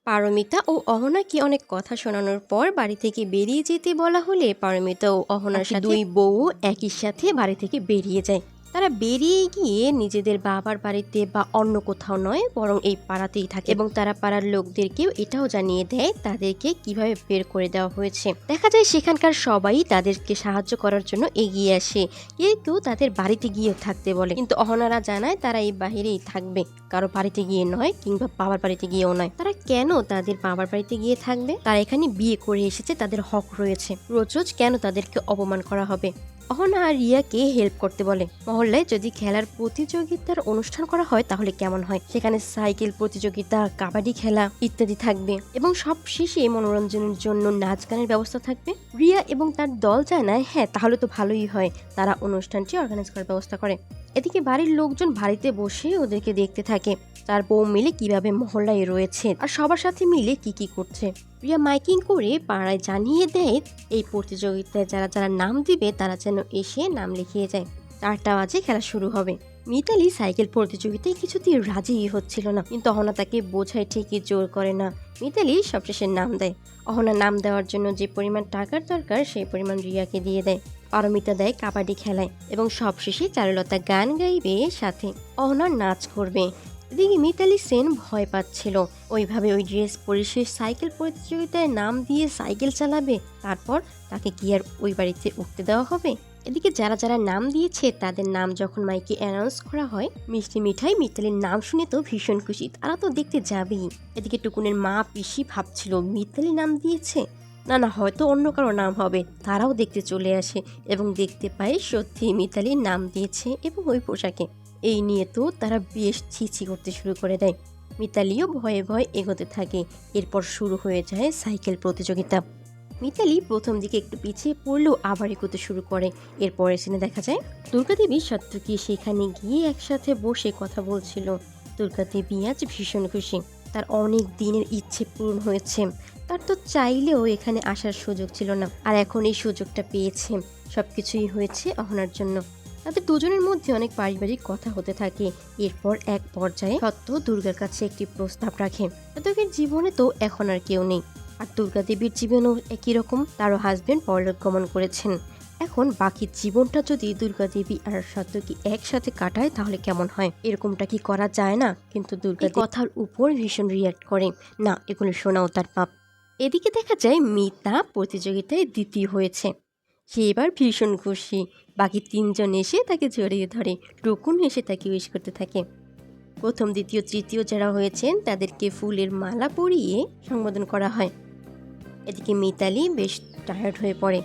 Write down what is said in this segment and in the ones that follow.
পারমিতা ও অহনাকে অনেক কথা শোনানোর পর বাড়ি থেকে বেরিয়ে যেতে বলা হলে পারমিতা ও অহনার সাথে দুই বউ একই সাথে বাড়ি থেকে বেরিয়ে যায়। তারা বেরিয়ে গিয়ে নিজেদের বাবার বাড়িতে বা অন্য কোথাও নয়, বরং এই পাড়াতেই থাকে এবং তারা পাড়ার লোকদেরকেও এটাও জানিয়ে দেয় তাদেরকে কিভাবে বের করে দেওয়া হয়েছে। দেখা যায় সেখানকার সবাই তাদেরকে সাহায্য করার জন্য এগিয়ে আসে, কেউ কেউ তাদের বাড়িতে গিয়ে থাকতে বলে, কিন্তু অহনারা জানায় তারা এই বাহিরেই থাকবে, কারো বাড়িতে গিয়ে নয় কিংবা বাবার বাড়িতে গিয়েও নয়। তারা কেন তাদের বাবার বাড়িতে গিয়ে থাকবে? তারা এখানে বিয়ে করে এসেছে, তাদের হক রয়েছে। রোজ রোজ কেন তাদেরকে অপমান করা হবে? অহনা আর রিয়াকে হেল্প করতে বলে। মহল্লায় যদি খেলার প্রতিযোগিতার অনুষ্ঠান করা হয় তাহলে কেমন হয়? সেখানে সাইকেল প্রতিযোগিতা, কাবাডি খেলা ইত্যাদি থাকবে এবং সব শেষে মনোরঞ্জনের জন্য নাচ গানের ব্যবস্থা থাকবে। রিয়া এবং তার দল জানায় হ্যাঁ, তাহলে তো ভালোই হয়। তারা অনুষ্ঠানটি অর্গানাইজ করার ব্যবস্থা করে। এদিকে বাড়ির লোকজন বাড়িতে বসে ওদেরকে দেখতে থাকে, তার বউ মিলে কিভাবে মহল্লায় রয়েছে আর সবার সাথে মিলে কি করছে। রিয়া মাইকিং করে পাড়ায় জানিয়ে দেয় এই প্রতিযোগিতায় যারা যারা নাম দিবে তারা যেন এসে নাম লিখিয়ে যায়। 4টা বাজে খেলা শুরু হবে। মিতালি সাইকেল প্রতিযোগিতায় কিছুতেই রাজিই হচ্ছিল না, কিন্তু অহনা তাকে বোঝায় ঠিকই, জোর করে না। মিতালি সবশেষে নাম দেয়। অহনা নাম দেওয়ার জন্য যে পরিমাণ টাকার দরকার সেই পরিমাণ রিয়াকে দিয়ে দেয়। পারমিতা দেয় কাবাডি খেলায় এবং সবশেষে চারুলতা গান গাইবে, সাথে অহনা নাচ করবে। এদিকে মিতালি সেন ভয় পাচ্ছিল, ওইভাবে ওই ড্রেস পরে সে সাইকেল প্রতিযোগিতায় নাম দিয়ে সাইকেল চালাবে, তারপর তাকে কি আর ওই বাড়িতে উঠতে দেওয়া হবে? এদিকে যারা যারা নাম দিয়েছে তাদের নাম যখন মাইকে অ্যানাউন্স করা হয়, মিষ্টি মিঠাই মিতালির নাম শুনে তো ভীষণ খুশি, তারা তো দেখতে যাবেই। এদিকে টুকুনের মা পিসি ভাবছিল মিতালি নাম দিয়েছে, না হয়তো অন্য কারো নাম হবে। তারাও দেখতে চলে আসে এবং দেখতে পায় সত্যি মিতালির নাম দিয়েছে এবং ওই পোশাকে। এই নিয়ে তো তারা বেশ ছিছি করতে শুরু করে দেয়। মিতালিও ভয়ে ভয়ে এগোতে থাকে। এরপর শুরু হয়ে যায় সাইকেল প্রতিযোগিতা। মিতালি প্রথম দিকে একটু পিছিয়ে পড়লেও আবার এগোতে শুরু করে। এরপরের সিনে দেখা যায় দুর্গাদেবী সত্যকি সেখানে গিয়ে একসাথে বসে কথা বলছিল। দুর্গাদেবী আজ ভীষণ খুশি, তার অনেক দিনের ইচ্ছে পূরণ হয়েছে। তার তো চাইলেও এখানে আসার সুযোগ ছিল না, আর এখন এই সুযোগটা পেয়েছে। সবকিছুই হয়েছে অহনার জন্য। তাদের দুজনের মধ্যে অনেক পারিবারিক কথা হতে থাকে। এরপর এক পর্যায়ে সত্য দুর্গার কাছে একটি প্রস্তাব রাখে। তাদের জীবনে তো এখন আর কেউ নেই, আর দুর্গা দেবীর জীবনও একই রকম। তারও হাজবেন্ড পরলোক গমন করেছেন। এখন বাকি জীবনটা যদি দুর্গা দেবী আর সত্যকি একসাথে কাটায় তাহলে কেমন হয়? এরকমটা কি করা যায় না? কিন্তু দুর্গা কথার উপর ভীষণ রিয়াক্ট করে, না এগুলো শোনাও তার পাপ। এদিকে দেখা যায় মিতা প্রতিযোগিতায় দ্বিতীয় হয়েছে। সে এবার ভীষণ খুশি। বাকি 3জন এসে তাকে জড়িয়ে ধরে, টুকুন এসে তাকে উইশ করতে থাকে। প্রথম, দ্বিতীয়, তৃতীয় যারা হয়েছেন তাদেরকে ফুলের মালা পরিয়ে সম্বোধন করা হয়। এদিকে মিতালি বেশ টায়ার্ড হয়ে পড়ে।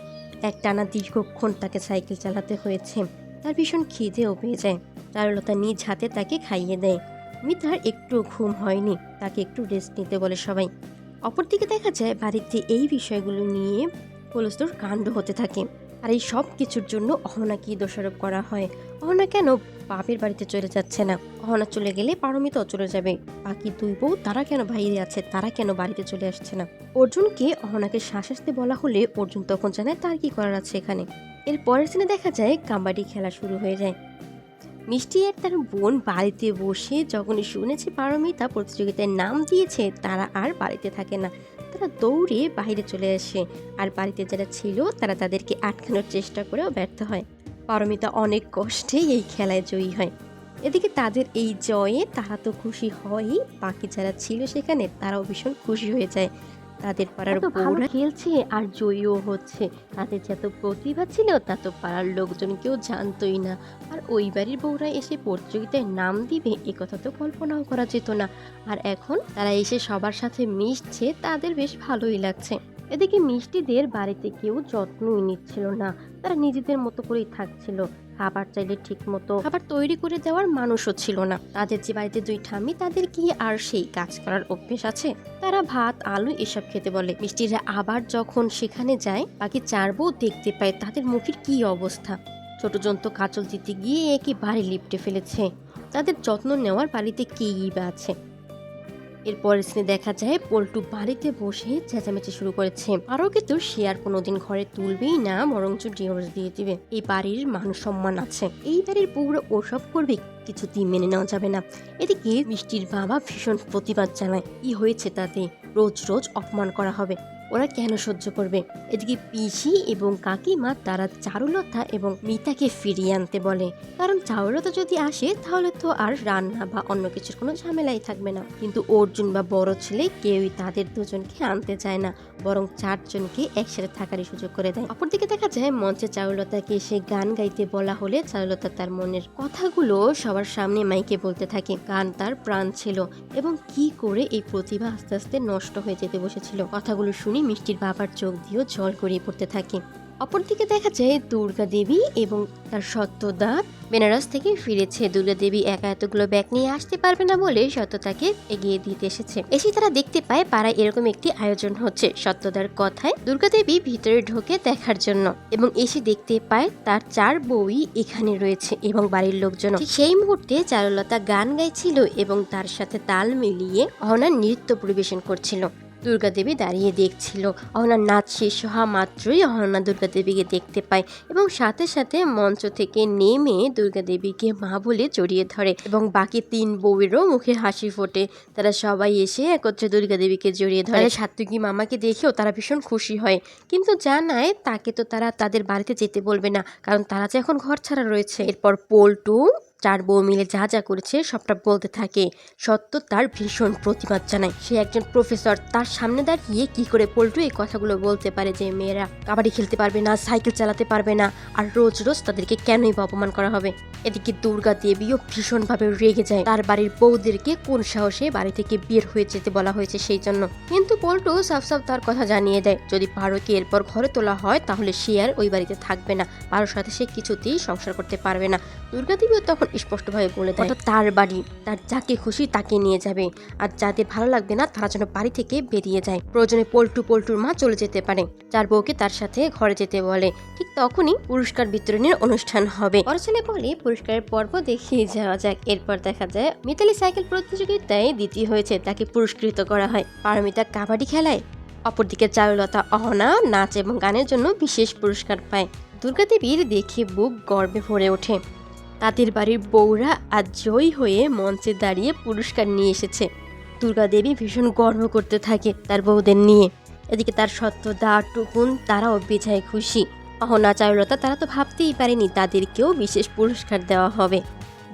একটানা দীর্ঘক্ষণ তাকে সাইকেল চালাতে হয়েছে। তার ভীষণ খিদেও পেয়ে যায়। চারুলতা নিজ হাতে তাকে খাইয়ে দেয়। মিতার একটু ঘুম হয়নি, তাকে একটু রেস্ট নিতে বলে সবাই। অপরদিকে দেখা যায় বাড়িতে এই বিষয়গুলো নিয়ে হুলস্থুল কাণ্ড হতে থাকে। আর এই সব কিছুর জন্য অহনাকে দোষারোপ করা হয়। অহনা কেন বাপের বাড়িতে চলে যাচ্ছে না? অহনা চলে গেলে পারমিতাও চলে যাবে। বাকি দুই বউ তারা কেন বাইরে আছে, তারা কেন বাড়িতে চলে আসছে না? অর্জুনকে অহনাকে শ্বাস আসতে বলা হলে অর্জুন তখন জানায় তার কি করার আছে এখানে। এর পরের দিনে দেখা যায় কাবাডি খেলা শুরু হয়ে যায়। মিষ্টি আর তার বোন বাড়িতে বসে যখনই শুনেছে পারমিতা প্রতিযোগিতায় নাম দিয়েছে, তারা আর বাড়িতে থাকে না। তারা দৌড়ে বাইরে চলে আসে, আর বাড়িতে যারা ছিল তারা তাদেরকে আটকানোর চেষ্টা করেও ব্যর্থ হয়। পারমিতা অনেক কষ্টে এই খেলায় জয়ী হয়। এদিকে তাদের এই জয়ে তারা তো খুশি হয়ই, বাকি যারা ছিল সেখানে তারাও ভীষণ খুশি হয়ে যায়। তাদের পাড়ার বউরা খেলছে আর জয়ীও হচ্ছে। তাদের যত প্রতিভা ছিল তা তো পাড়ার লোকজন কেউ জানতোই না। আর ওই বাড়ির বউরা এসে প্রতিযোগিতায় নাম দিবে এ কথা তো কল্পনাও করা যেত না। আর এখন তারা এসে সবার সাথে মিশছে, তাদের বেশ ভালোই লাগছে। এদিকে মিষ্টিদের বাড়িতে কেউ যত্নই নিচ্ছিল না, তারা নিজেদের মতো করেই থাকছিল। খাবার চাইলে ঠিক মতো খাবার তৈরি করে দেওয়ার মানুষও ছিল না। তাদের যে বাড়িতে 2 ঠাম্মি, তাদের কি আর সেই কাজ করার অভ্যেস আছে? তারা ভাত আলু এসব খেতে বলে। মিষ্টিরা আবার যখন সেখানে যায়, বাকি 4 বউ দেখতে পায় তাদের মুখের কি অবস্থা। ছোট জন্তু কাজল দিতে গিয়ে একেবারে লিপটে ফেলেছে। তাদের যত্ন নেওয়ার বাড়িতে কেই বা আছে? এরপর সিনে দেখা যায় পল্টু বাড়িতে বসে চেঁচামেচি শুরু করেছে। আরও কিন্তু সে আর কোনোদিন ঘরে তুলবেই না, বরঞ্চ ডিভোর্স দিয়ে দিবে। এই বাড়ির মান সম্মান আছে, এই বাড়ির বউরা ওসব করবে কিছুতেই মেনে নেওয়া যাবে না। এদিকে মিষ্টির বাবা ভীষণ প্রতিবাদ জানায়, কি হয়েছে তাতে, রোজ রোজ অপমান করা হবে, ওরা কেন সহ্য করবে। এদিকে পিসি এবং কাকিমা তারা চারুলতা এবং মিতাকে ফিরিয়ে আনতে বলে, কারণ চারুলতা যদি আসে তাহলে তো আর রান্না বা অন্য কিছুর কোনো ঝামেলাই থাকবে না। কিন্তু অর্জুন বা বড় ছেলে কেউই তাদের দুজনকে আনতে চায় না, বরং চারজনকে একসাথে থাকারই সুযোগ করে দেয়। অপরদিকে দেখা যায় মঞ্চে চারুলতাকে এসে গান গাইতে বলা হলে চারুলতা তার মনের কথাগুলো সবার সামনে মাইকে বলতে থাকে। গান তার প্রাণ ছিল এবং কি করে এই প্রতিভা আস্তে আস্তে নষ্ট হয়ে যেতে বসেছিল। কথাগুলো শুনি মিষ্টির বাবার চোখ দিয়েও জল গড়িয়ে পড়তে থাকে। অপরদিকে দেখা যায় দুর্গা দেবী এবং তার সত্যদা বেনারস থেকে ফিরেছে। দুর্গা দেবী একা এতগুলো ব্যাগ নিয়ে আসতে পারবে না বলে সত্যতাকে এগিয়ে দিতে এসে তারা দেখতে পায় পাড়ায় এরকম একটি আয়োজন হচ্ছে। সত্যদার কথায় দুর্গা দেবী ভিতরে ঢোকে দেখার জন্য এবং এসে দেখতে পায় তার 4 বউই এখানে রয়েছে এবং বাড়ির লোকজন। সেই মুহূর্তে চারুলতা গান গাইছিল এবং তার সাথে তাল মিলিয়ে অহনার নৃত্য পরিবেশন করছিল। দুর্গা দেবী দাঁড়িয়ে দেখছিল। অহনার নাচ শেষ হওয়া মাত্রই অহনা দুর্গা দেবীকে দেখতে পায় এবং সাথে সাথে মঞ্চ থেকে নেমে দুর্গা দেবীকে মা বলে জড়িয়ে ধরে এবং বাকি 3 বউয়েরও মুখে হাসি ফোটে। তারা সবাই এসে একত্রে দুর্গা দেবীকে জড়িয়ে ধরে। সাত্বিকী মামাকে দেখেও তারা ভীষণ খুশি হয়, কিন্তু জানায় তাকে তো তারা তাদের বাড়িতে যেতে বলবে না, কারণ তারা যে এখন ঘর ছাড়া রয়েছে। এরপর পল্টু 4 বউ মিলে যা যা করেছে সবটা বলতে থাকে। সত্য তার ভীষণ প্রতিবাদ জানায়। সে একজন প্রফেসর, তার সামনে দাঁড়িয়ে কি করে পল্টু এই কথাগুলো বলতে পারে যে মেয়েরা কাবাডি খেলতে পারবে না, সাইকেল চালাতে পারবে না, আর রোজ রোজ তাদেরকে কেনই বা অপমান করা হবে। এদিকে দুর্গা দেবীও ভীষণভাবে রেগে যায়, তার বাড়ির বউদেরকে কোন সাহসে বাড়ি থেকে বের হয়ে যেতে বলা হয়েছে সেই জন্য। কিন্তু পল্টু সাফ সাফ তার কথা জানিয়ে দেয়, যদি পারোকে এরপর ঘরে তোলা হয় তাহলে সে আর ওই বাড়িতে থাকবে না, পারোর সাথে সে কিছুতেই সংসার করতে পারবে না। দুর্গা দেবীও তখন স্পষ্টভাবে বলে দেয় তার বাড়ি, তার যাকে খুশি তাকে নিয়ে যাবে, আর যাদের ভালো লাগবে না তারা যেন বাড়ি থেকে বেরিয়ে যায়। প্রয়োজনে পল্টুর মা চলে যেতে পারে। 4 বউকে তার সাথে ঘরে যেতে বলে। ঠিক তখনই পুরস্কার বিতরণের অনুষ্ঠান হবে। বড় ছেলে বলে পুরস্কারের পর্ব দেখিয়ে যাওয়া যাক। এরপর দেখা যায় মিতালি সাইকেল প্রতিযোগিতায় দ্বিতীয় হয়েছে, তাকে পুরস্কৃত করা হয়। পারমিতা কাবাডি খেলায়, অপরদিকে চারুলতা অহনা নাচ এবং গানের জন্য বিশেষ পুরস্কার পায়। দুর্গা দেবীর দেখে বুক গর্বে ভরে ওঠে। তাদের বাড়ির বউরা আজ জয়ী হয়ে মঞ্চে দাঁড়িয়ে পুরস্কার নিয়ে এসেছে। দুর্গা দেবী ভীষণ গর্ব করতে থাকে তার বউদের নিয়ে। এদিকে তার সত্যদা টুকুন তারাও বেজায় খুশি। অহনা চারুলতা তারা তো ভাবতেই পারেনি তাদেরকেও বিশেষ পুরস্কার দেওয়া হবে।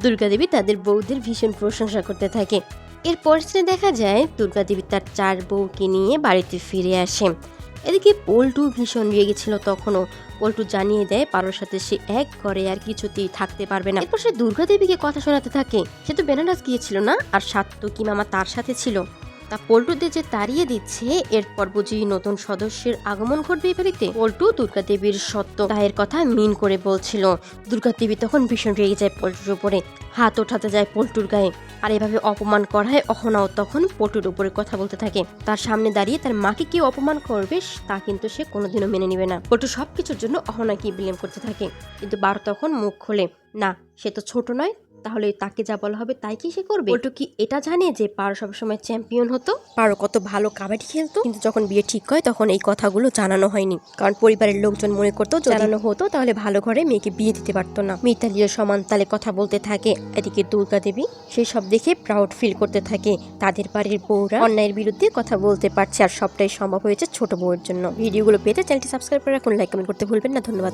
দুর্গা দেবী তাদের বউদের ভীষণ প্রশংসা করতে থাকে। এরপর দেখা যায় দুর্গা দেবী তার 4 বউকে নিয়ে বাড়িতে ফিরে আসে। এদিকে পল্টু ভীষণ রেগেছিল তখনও। পল্টু জানিয়ে দেয় পারোর সাথে সে এক ঘরে আর কিছুতেই থাকতে পারবে না। এরপর সে দুর্গা দেবীকে কথা শোনাতে থাকে, সে তো বেনারস গিয়েছিল না, আর সাত্তুকি মামা তার সাথে ছিল। তা পল্টুদের যে তাড়িয়ে দিচ্ছে, এরপর বুঝি নতুন সদস্যের আগমন ঘটবে এই বাড়িতে। পল্টু দুর্গা দেবীর সত্য গায়ের কথা মিন করে বলছিল। দুর্গা দেবী তখন ভীষণ রেগে যায় পল্টুর উপরে, হাত ওঠাতে যায় পল্টুর গায়ে, আর এভাবে অপমান করায় অহনাও তখন পল্টুর উপরে কথা বলতে থাকে। তার সামনে দাঁড়িয়ে তার মাকে কেউ অপমান করবে তা কিন্তু সে কোনোদিনও মেনে নেবে না। পল্টু সবকিছুর জন্য অহনাকে ব্লেম করতে থাকে, কিন্তু বারো তখন মুখ খোলে, না সে তো ছোট নয়, তাহলে তাকে যা বলা হবে তাই কি সে করবে। পল্টু কি এটা জানে যে পারো সবসময় চ্যাম্পিয়ন হতো, পারো কত ভালো কাবাডি খেলতো, কিন্তু যখন বিয়ে ঠিক হয় তখন এই কথাগুলো জানানো হয়নি, কারণ পরিবারের লোকজন মনে করতো জানানো হতো তাহলে ভালো ঘরে মেয়েকে বিয়ে দিতে পারতো না। মিতালিও সমান তালে কথা বলতে থাকে। এদিকে দুর্গা দেবী সেই সব দেখে প্রাউড ফিল করতে থাকে, তাদের বাড়ির বউরা অন্যায়ের বিরুদ্ধে কথা বলতে পারছে, আর সবটাই সম্ভব হয়েছে ছোট বউয়ের জন্য। ভিডিওগুলো পেতে চ্যানেলটি সাবস্ক্রাইব করে রাখুন, লাইক কমেন্ট করতে ভুলবেন না। ধন্যবাদ।